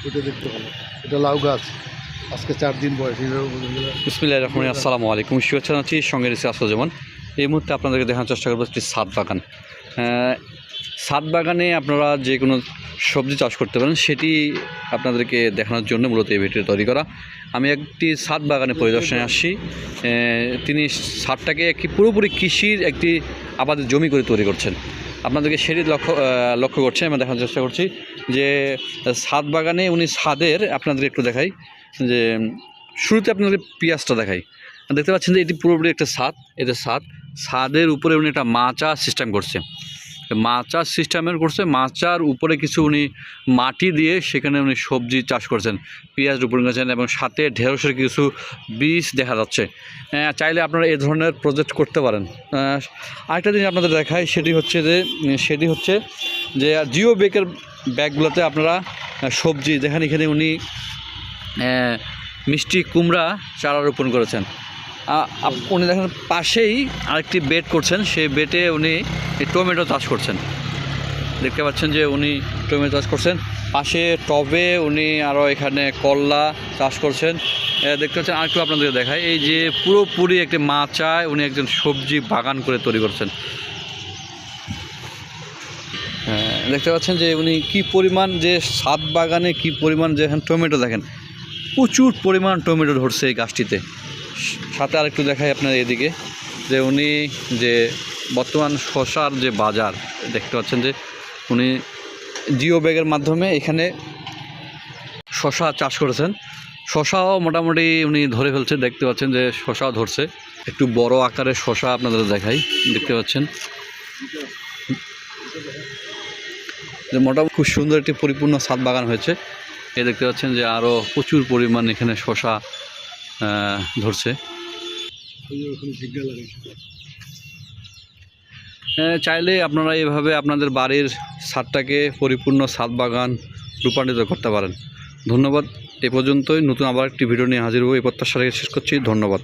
এটা দেখতে ভালো। এটা লাউ গাছ, আজকে 4 দিন বয়স। বিসমিল্লাহির রহমানির রহিম। আসসালামু আলাইকুম। শুভেচ্ছা জানাচ্ছি, সঙ্গে রয়েছে আসল। এই মুহূর্তে আপনাদেরকে দেখানোর চেষ্টা করবো একটি ছাদ বাগান। ছাদ বাগানে আপনারা যে কোনো সবজি চাষ করতে পারেন, সেটি আপনাদেরকে দেখানোর জন্য মূলত এই ভিডিও তৈরি করা। আমি একটি ছাদ বাগানে পরিদর্শনে আসছি। তিনি ছাদটাকে একটি পুরোপুরি কৃষির একটি আবাদের জমি করে তৈরি করছেন। আপনাদেরকে সেটি লক্ষ্য করছেন। আমি দেখানোর চেষ্টা করছি যে ছাদ বাগানে উনি ছাদের আপনাদের একটু দেখাই যে শুরুতে আপনাদের পেঁয়াজটা দেখাই। দেখতে পাচ্ছেন যে এটি পুরোপুরি একটা ছাদ। এটা ছাদের উপরে উনি একটা মাচা সিস্টেম করছে। মাচার সিস্টেমের করছে, মাচার উপরে কিছু উনি মাটি দিয়ে সেখানে উনি সবজি চাষ করছেন, পেঁয়াজ রোপণ করেছেন এবং সাথে ঢেঁড়সের কিছু বীজ দেখা যাচ্ছে। চাইলে আপনারা এই ধরনের প্রজেক্ট করতে পারেন। আরেকটা জিনিস আপনাদের দেখায়, সেটি হচ্ছে যে জিও ব্যাগগুলোতে আপনারা সবজি দেখেন। এখানে উনি মিষ্টি কুমড়া চারা রোপণ করেছেন। উনি দেখেন পাশেই আরেকটি বেড করছেন, সেই বেডে উনি টমেটো চাষ করছেন। দেখতে পাচ্ছেন যে উনি টমেটো চাষ করছেন। পাশে টবে উনি আরও এখানে করলা চাষ করছেন। দেখতে পাচ্ছেন। আরেকটু আপনাদেরকে দেখায়, এই যে পুরোপুরি একটি মাচায় উনি একজন সবজি বাগান করে তৈরি করছেন। দেখতে পাচ্ছেন যে উনি কি পরিমাণ, যে ছাদ বাগানে কি পরিমাণ, যে এখানে টমেটো দেখেন, প্রচুর পরিমাণ টমেটো ধরছে এই গাছটিতে। সাথে আরেকটু দেখাই আপনার এদিকে, যে উনি যে বর্তমান শসার যে বাজার, দেখতে পাচ্ছেন যে উনি জিও ব্যাগের মাধ্যমে এখানে শসা চাষ করেছেন। শসাও মোটামুটি উনি ধরে ফেলছে। দেখতে পাচ্ছেন যে শসাও ধরছে। একটু বড় আকারের শসা আপনাদের দেখাই। দেখতে পাচ্ছেন যে মোটামুটি খুব সুন্দর একটি পরিপূর্ণ ছাদ বাগান হয়েছে। দেখতে পাচ্ছেন যে আরও প্রচুর পরিমাণ এখানে শসা ধরছে। চাইলে আপনারা এভাবে আপনাদের বাড়ির ছাদটাকে পরিপূর্ণ ছাদ বাগান রূপান্তরিত করতে পারেন। ধন্যবাদ। এ পর্যন্তই। নতুন আবার একটি ভিডিও নিয়ে হাজির হবো এই প্রত্যাশা রেখে শেষ করছি। ধন্যবাদ।